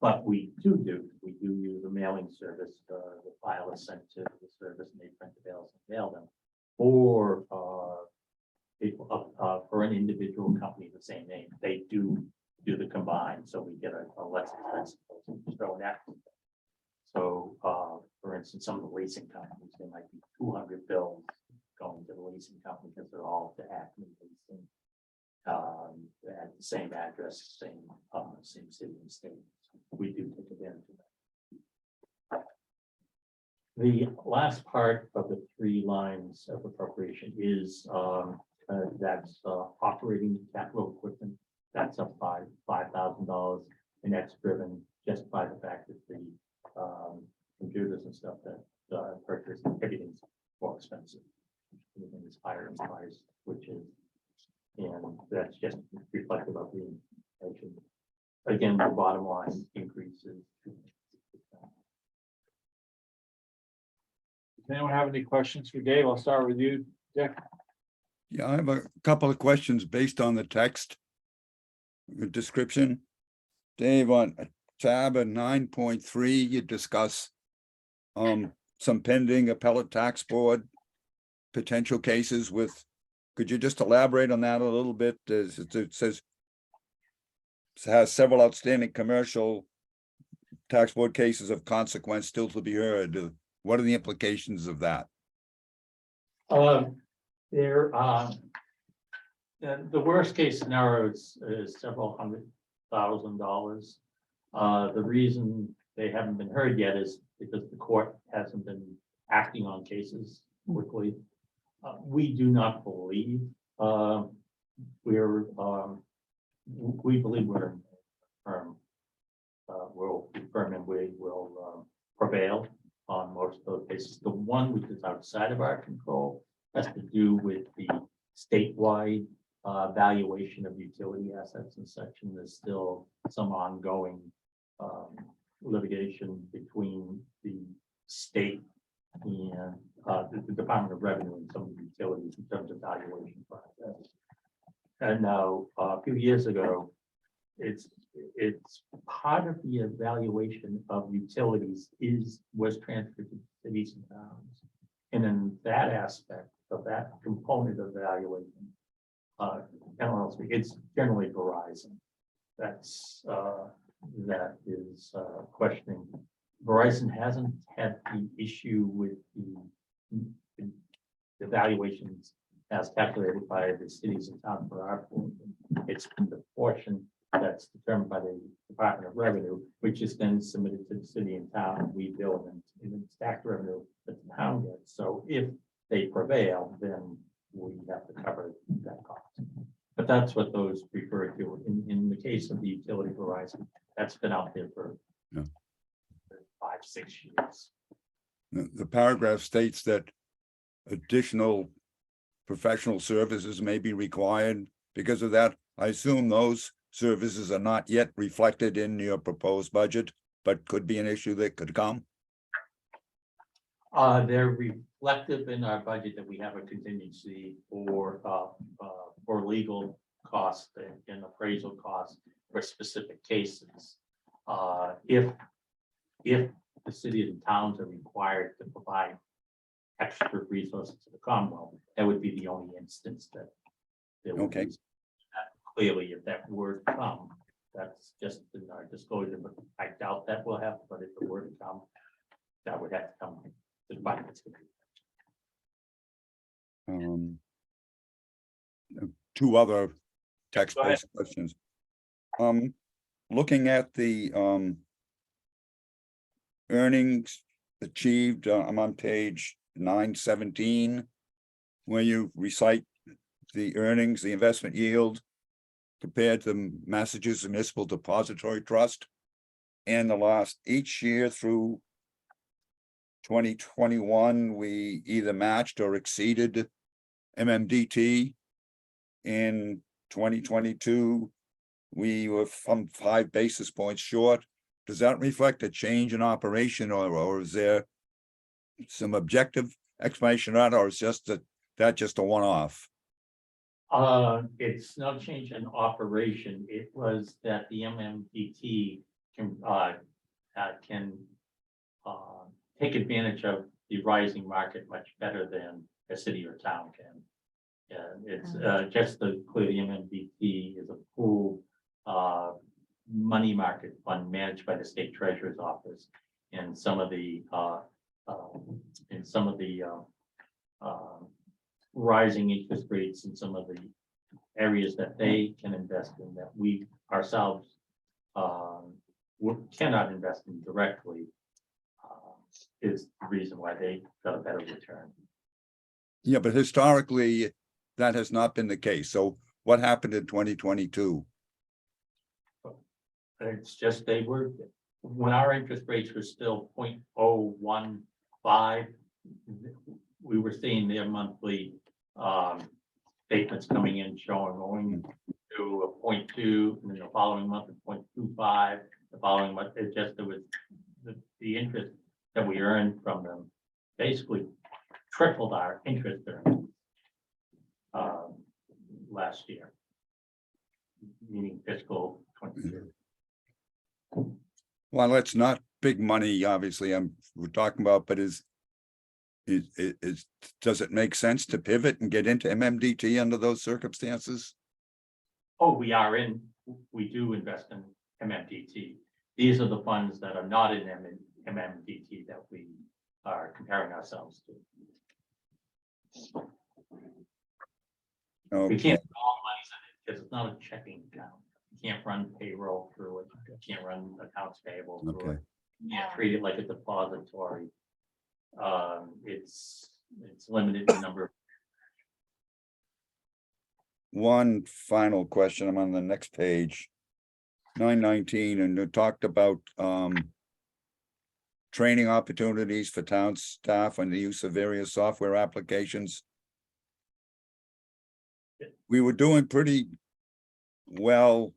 But we do use a mailing service. The file is sent to the service and they print the bills and mail them. Or people for an individual company, the same name, they do the combined, so we get a less expensive. So for instance, some of the leasing companies, there might be 200 bills going to the leasing company because they're all to Acme leasing. At the same address, same city and state. We do take advantage of that. The last part of the 3 lines of appropriation is that's operating capital equipment. That's up by $5,000, and that's driven just by the fact that the computers and stuff that purchase, everything's more expensive. Everything is higher in price, which is, and that's just reflective of the inflation. Again, the bottom line increases. Does anyone have any questions for Dave? I'll start with you, Dick. Yeah, I have a couple of questions based on the text description. Dave, on tab 9.3, you discuss some pending appellate tax board potential cases with, could you just elaborate on that a little bit? It says it has several outstanding commercial tax board cases of consequence still to be heard. What are the implications of that? The worst case scenario is several $100,000. The reason they haven't been heard yet is because the court hasn't been acting on cases quickly. We do not believe we believe we're firm. We'll be firm and we will prevail on most of those cases. The one which is outside of our control has to do with the statewide valuation of utility assets and such, and there's still some ongoing litigation between the state and the Department of Revenue and some of the utilities in terms of valuation process. And now, a few years ago, it's part of the evaluation of utilities was transferred to cities and towns. And in that aspect of that component of valuation, it's generally Verizon. That is questioning. Verizon hasn't had the issue with the valuations as calculated by the cities and towns for our portion. It's the portion that's determined by the Department of Revenue, which is then submitted to the city and town, and we bill them in the tax revenue that the town gets. So if they prevail, then we have to cover that cost. But that's what those refer to. In the case of the utility Verizon, that's been out there for Yeah. 5-6 years. The paragraph states that additional professional services may be required because of that. I assume those services are not yet reflected in your proposed budget, but could be an issue that could come. They're reflective in our budget that we have a contingency for legal costs and appraisal costs for specific cases. If the cities and towns are required to provide extra resources to the Commonwealth, that would be the only instance that there would Okay. be. Clearly, if that were to come, that's just in our disclosure, but I doubt that will happen. But if it were to come, that would have to come to the finance committee. Two other Go ahead. text-based questions. Looking at the earnings achieved, I'm on page 917, where you recite the earnings, the investment yield compared to Massachusetts Municipal Depository Trust. And the last each year through 2021, we either matched or exceeded MMDT. In 2022, we were from 5 basis points short. Does that reflect a change in operation, or is there some objective explanation on it, or is just that just a one-off? It's no change in operation. It was that the MMPT can take advantage of the rising market much better than a city or town can. And it's just the clear the MMBP is a pool money market fund managed by the state treasurer's office, and some of the rising interest rates in some of the areas that they can invest in that we ourselves cannot invest in directly is the reason why they got a better return. Yeah, but historically, that has not been the case. So what happened in 2022? It's just when our interest rates were still 0.015, we were seeing their monthly statements coming in showing going to a 0.2, and then the following month at 0.25, the following month, there was the interest that we earned from them basically tripled our interest earnings last year, meaning fiscal 22. Well, that's not big money, obviously, we're talking about, but does it make sense to pivot and get into MMDT under those circumstances? Oh, we do invest in MMPT. These are the funds that are not in MMPT that we are comparing ourselves to. We Okay, can't put all monies in it because it's not a checking account. You can't run payroll through it. You can't run accounts payable through okay. it. You can't treat it like a depository. It's limited in number of. One final question, I'm on the next page, 919, and you talked about training opportunities for town staff on the use of various software applications. We were doing pretty well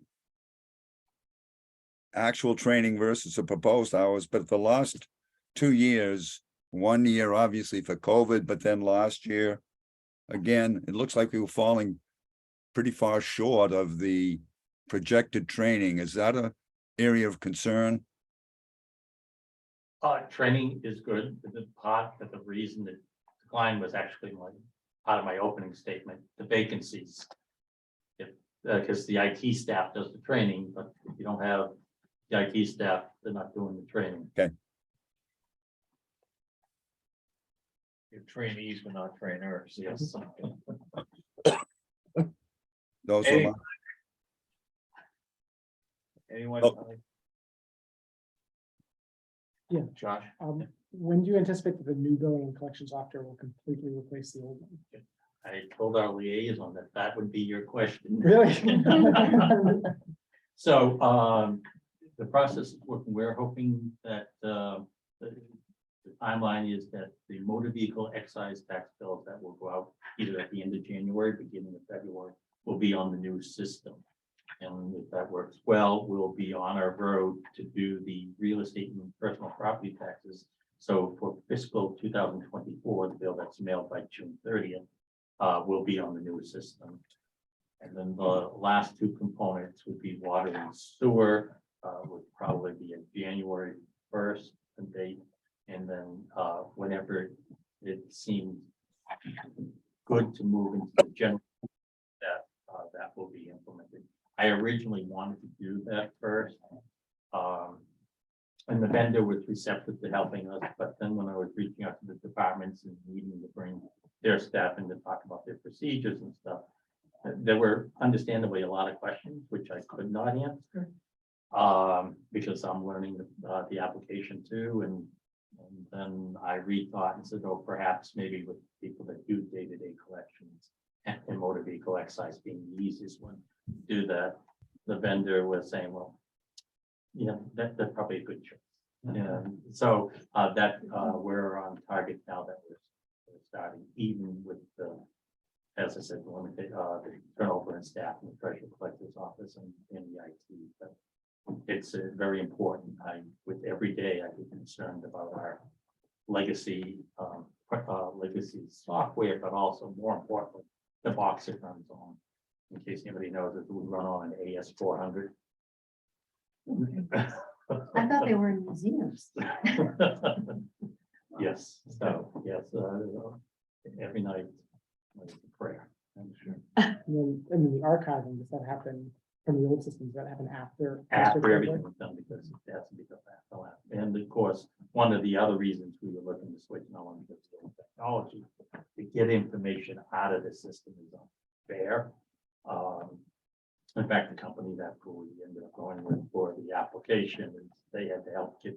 actual training versus the proposed hours, but the last 2 years, 1 year obviously for COVID, but then last year, again, it looks like we were falling pretty far short of the projected training. Is that a area of concern? Training is good, but the part of the reason that decline was actually part of my opening statement, the vacancies. If, because the IT staff does the training, but if you don't have the IT staff, they're not doing the training. Your trainees, but not trainers. Yes. Those are Any- my, Anyone? Oh. Yeah. Josh? When do you anticipate that the new billing and collection software will completely replace the old one? I told our liaison that that would be your question. Really? So, the process is working. We're hoping that, the timeline is that the motor vehicle excise tax bills that will go out either at the end of January, beginning of February, will be on the new system. And if that works well, we'll be on our road to do the real estate and personal property taxes. So for fiscal 2024, the bill that's mailed by June 30th, will be on the new system. And then the last two components would be water and sewer, would probably be a January 1st date. And then, whenever it seems good to move into the general, that will be implemented. I originally wanted to do that first. And the vendor was receptive to helping us, but then when I was reaching out to the departments and needing to bring their staff in to talk about their procedures and stuff, there were understandably a lot of questions which I could not answer. Because I'm learning the application too, and then I rethought and said, oh, perhaps maybe with people that do day-to-day collections and motor vehicle excise being the easiest one to do that. The vendor was saying, well, yeah, that's probably a good choice. And so that we're on target now that we're starting, even with the, as I said, the limited the turnover in staff in the treasurer collector's office and in the IT. But it's very important. With every day, I get concerned about our legacy software, but also more importantly, the box it runs on. In case anybody knows it, we run on an AS400. I thought they were in museums. Yes, so, yes, every night, like a prayer. I'm sure. And then the archiving, does that happen from the old systems? Does that happen after? After everything was done, because it has to be done after that. And of course, one of the other reasons we were looking to switch now on to technology, to get information out of the system is unfair. In fact, the company that we ended up going with for the application, they had to help get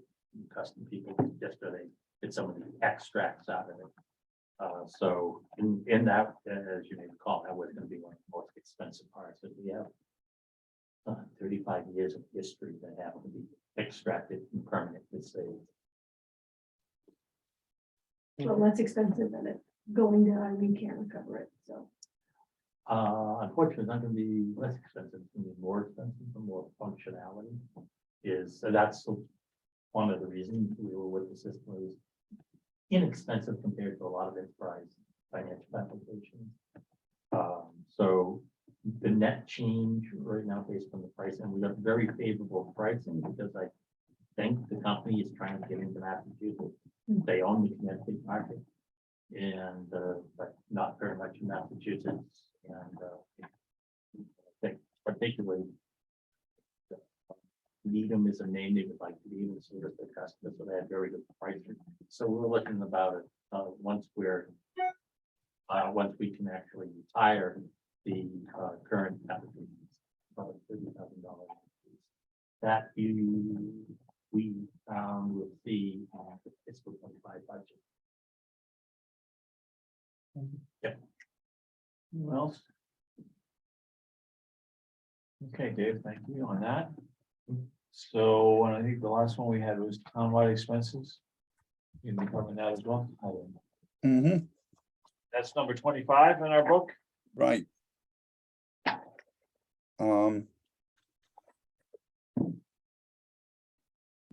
custom people yesterday, get some of the extracts out of it. So in that, as you may recall, that was going to be one of the most expensive parts that we have. 35 years of history that have to be extracted and permanently saved. Well, less expensive than it going down, we can't recover it, so. Unfortunately, it's not going to be less expensive, it's going to be more expensive, and more functionality so that's one of the reasons we were with the system. It was inexpensive compared to a lot of enterprise financial applications. So the net change right now based on the price, and we got very favorable pricing because I think the company is trying to get into Massachusetts. They own the Connecticut market, and but not very much in Massachusetts. And I think particularly Needham is a name they would like to be able to service their customers, so they had very good pricing. So we're looking about it once we can actually retire the current applications, about $30,000. That we will see the fiscal 25 budget. Yep. Anyone else? Okay, Dave, thank you on that. So I think the last one we had was townwide expenses. You can be covering that as well. Mm-hmm, That's number 25 in our book. right.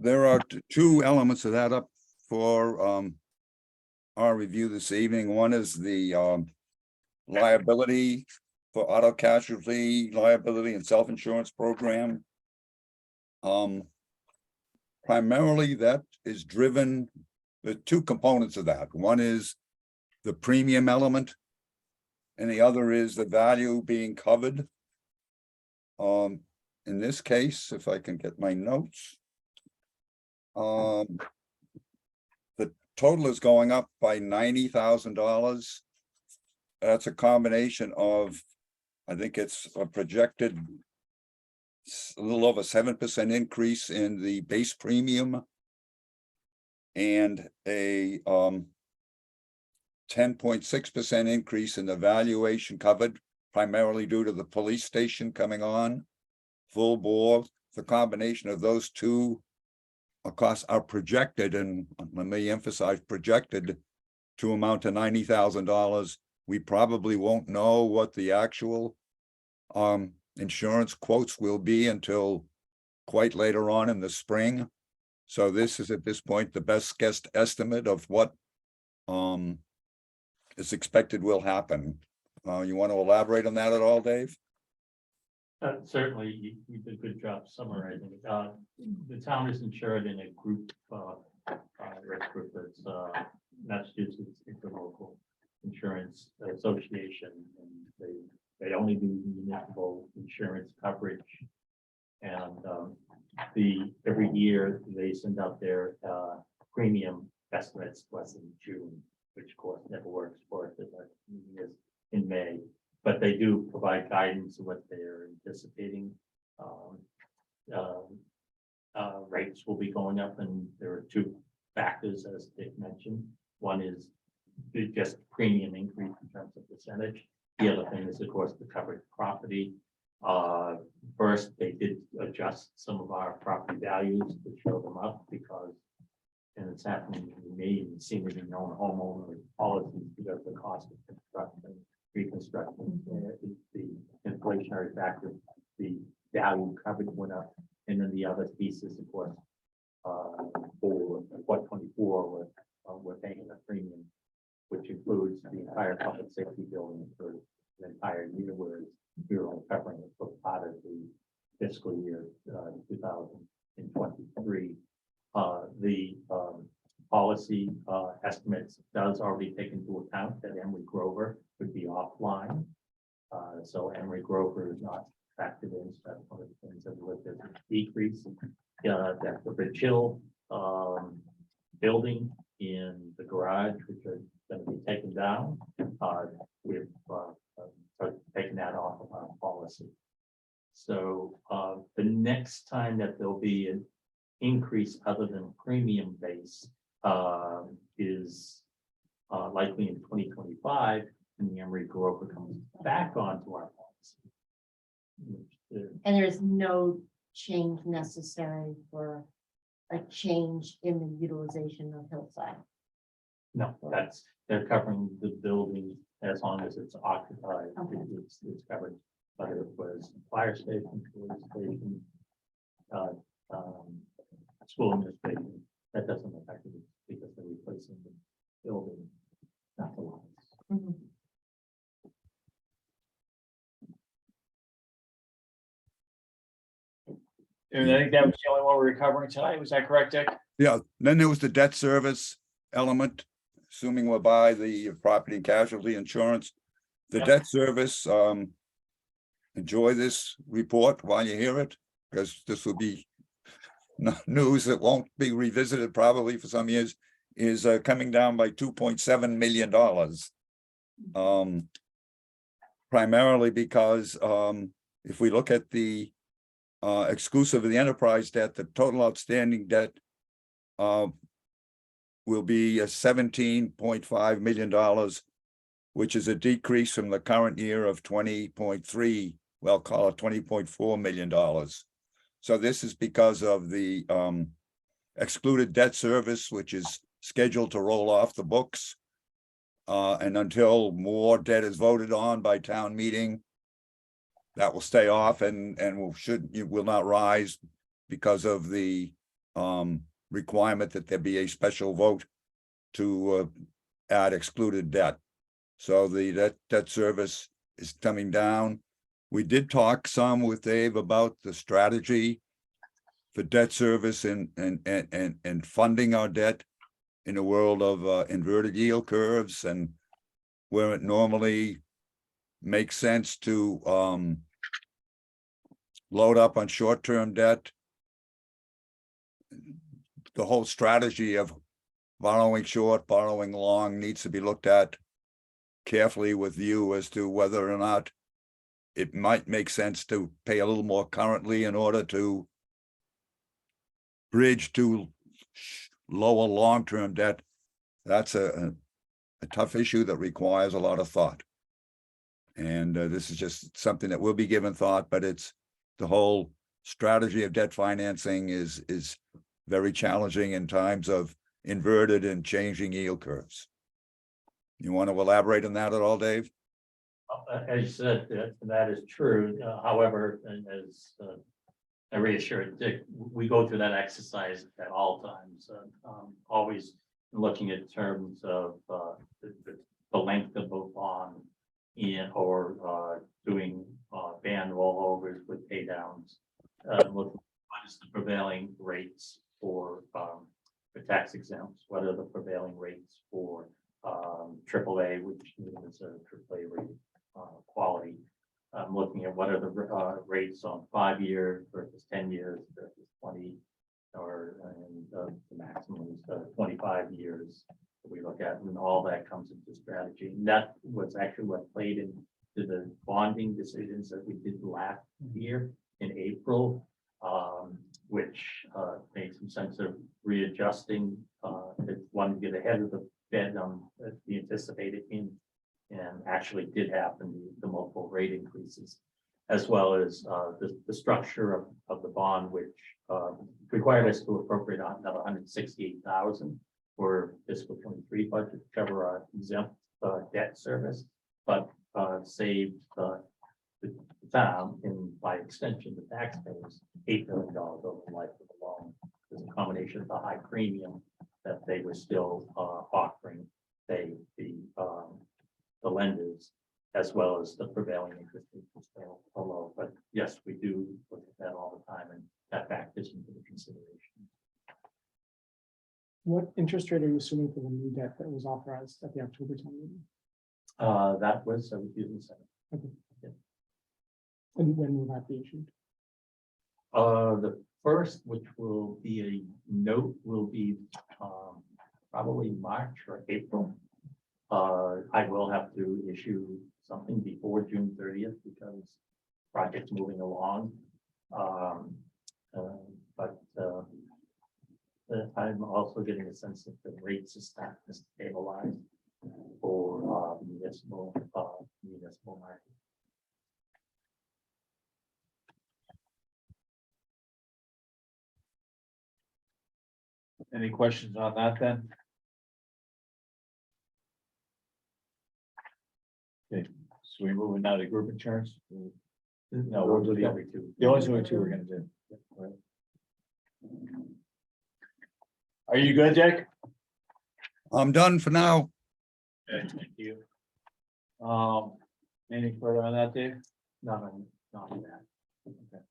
there are two elements of that up for our review this evening. One is the liability for auto casualty, liability and self-insurance program. Primarily that is driven, the two components of that. One is the premium element, and the other is the value being covered. In this case, if I can get my notes. The total is going up by $90,000. That's a combination of, I think it's a projected a little over 7% increase in the base premium and a 10.6% increase in the valuation covered, primarily due to the police station coming on full bore. The combination of those two costs are projected, and let me emphasize projected, to amount to $90,000. We probably won't know what the actual insurance quotes will be until quite later on in the spring. So this is at this point the best guess estimate of what is expected will happen. You want to elaborate on that at all, Dave? Certainly, you did a good job summarizing. The town is insured in a group, risk group that's Massachusetts Interlocal Insurance Association, and they only do municipal insurance coverage. And every year they send out their premium estimates to us in June, which of course never works for us, as our meeting is in May. But they do provide guidance of what they're anticipating. Rates will be going up, and there are two factors, as Dick mentioned. One is just premium increase in terms of percentage. The other thing is, of course, the covered property. First, they did adjust some of our property values to show them up because, and it's happening to me, and seen it in your own homeowner policies because of the cost of construction, reconstruction, the inflationary factor, the value coverage went up, and then the other pieces, of course, for what 24 we're paying a premium, which includes the entire public safety building for the entire year, whereas we were only covering it for part of the fiscal year 2023. The policy estimates does already take into account that Emery Grover would be offline. So Emery Grover is not factored in, so that's one of the things that with the decrease. That the Rich Hill building in the garage, which are going to be taken down, we've taken that off of our policy. So the next time that there'll be an increase other than premium base is likely in 2025, and the Emery Grover comes back onto our policy. And there's no change necessary for a change in the utilization of Hillside. No, they're covering the building as long as it's occupied. Okay. It's covered, whether it was fire station, police station, school administration. That doesn't affect it because they're replacing the building, not the lines. Mhm. And I think that was the only one we're covering tonight. Was that correct, Dick? Yeah, then there was the debt service element, assuming we'll buy the property and casualty insurance. The Yep. debt service, enjoy this report while you hear it, because this will be news that won't be revisited probably for some years, is coming down by $2.7 million. Primarily because if we look at the exclusive of the enterprise debt, the total outstanding debt will be $17.5 million, which is a decrease from the current year of 20.3, well, call it $20.4 million. So this is because of the excluded debt service, which is scheduled to roll off the books. And until more debt is voted on by town meeting, that will stay off and will not rise because of the requirement that there be a special vote to add excluded debt. So the debt service is coming down. We did talk some with Dave about the strategy for debt service and funding our debt in a world of inverted yield curves, and where it normally makes sense to load up on short-term debt. The whole strategy of borrowing short, borrowing long needs to be looked at carefully with you as to whether or not it might make sense to pay a little more currently in order to bridge to lower long-term debt. That's a tough issue that requires a lot of thought. And this is just something that will be given thought, but it's the whole strategy of debt financing is very challenging in times of inverted and changing yield curves. You want to elaborate on that at all, Dave? As you said, that is true. However, and as I reassured Dick, we go through that exercise at all times, always looking at terms of the length of the bond or doing band rollovers with pay downs. Look, what is the prevailing rates for tax exempts? What are the prevailing rates for AAA, which is a AAA rate quality? I'm looking at what are the rates on 5 years versus 10 years versus 20, and the maximum is 25 years that we look at, and all that comes into strategy. And that was actually what played into the bonding decisions that we did last year in April, which made some sense of readjusting. Wanted to get ahead of the Fed on the anticipated in, and actually did happen, the multiple rate increases, as well as the structure of the bond, which required us to appropriate another 168,000 for fiscal 23 budget to cover our exempt debt service, but saved the town, and by extension the taxpayers, $8 million over the life of the loan. There's a combination of the high premium that they were still offering the lenders, as well as the prevailing interest rates were still low. But yes, we do look at that all the time, and that factors into the consideration. What interest rate are you assuming for the new debt that was authorized at the October town meeting? That was 17%. And when will that be issued? The first, which will be a note, will be probably March or April. I will have to issue something before June 30th because project's moving along. But I'm also getting a sense that the rates are starting to stabilize for municipal market. Any questions on that then? Okay, so we're moving now to group insurance. No, we'll do the other two. The only two we're gonna do. Right. Are you good, Dick? I'm done for now. Okay, thank you. Anything further on that, Dave? Not on that. Okay.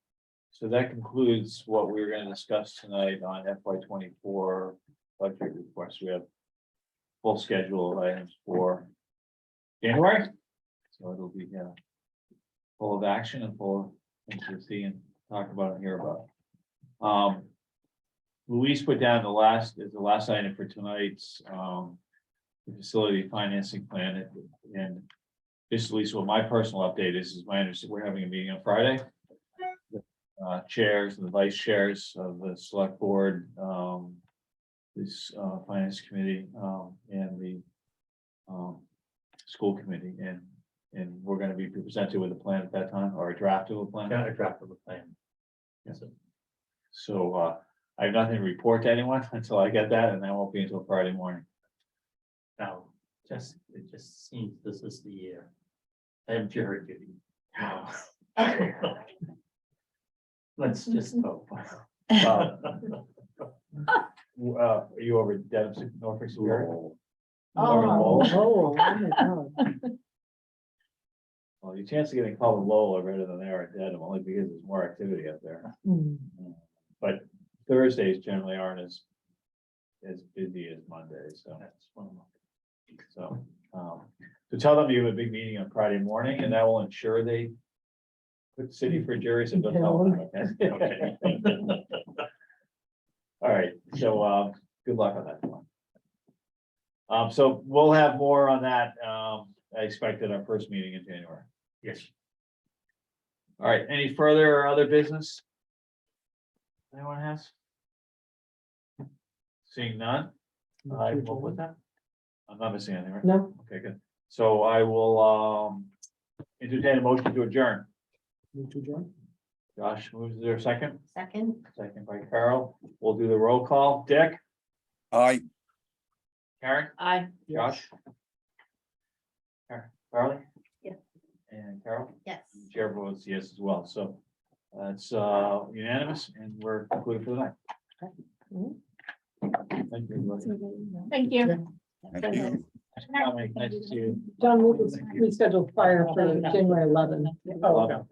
So that concludes what we were going to discuss tonight on FY24 budget requests. We have full schedule of items for January. So it'll be full of action and full of things to see and talk about and hear about. Louise put down the last item for tonight's the facility financing plan, and this, at least what my personal update is my understanding, we're having a meeting on Friday. Chairs and the vice chairs of the select board, this finance committee, and the school committee, and we're going to be presented with a plan at that time, or a draft of a plan. Got a draft of the plan. Yes. So I have nothing to report to anyone until I get that, and that won't be until Friday morning. Now, it just seems this is the year. Haven't you heard, Judy? Let's just hope. are you over at Dedham, Norfolk Superior? Lowell. Or in Lowell? Oh, oh my God. Well, your chance of getting called in Lowell are better than they are at Dedham, only because there's more activity up there. Hmm. But Thursdays generally aren't as busy as Mondays, so. That's one of them. So, so tell them you have a big meeting on Friday morning, and that will ensure they put city for juries and don't tell them, okay? Okay. All right, so, good luck on that one. So we'll have more on that, I expect at our first meeting in January. Yes. All right, any further or other business? Anyone has? Seeing none? What was that? I'm not missing anything, right? No. Okay, good. So I will, entertain a motion to adjourn. Move to adjourn. Josh moves, is there a second? Second, Second by Carol. We'll do the roll call. Dick, I, Karen, aye. Josh? Carly? Yes. And Carol? Yes. Chair votes yes as well. So that's unanimous and we're concluded for the night. Thank you. everybody. Thank you. thank you. Nice to see you. John, we scheduled fire for January 11th. Oh, okay.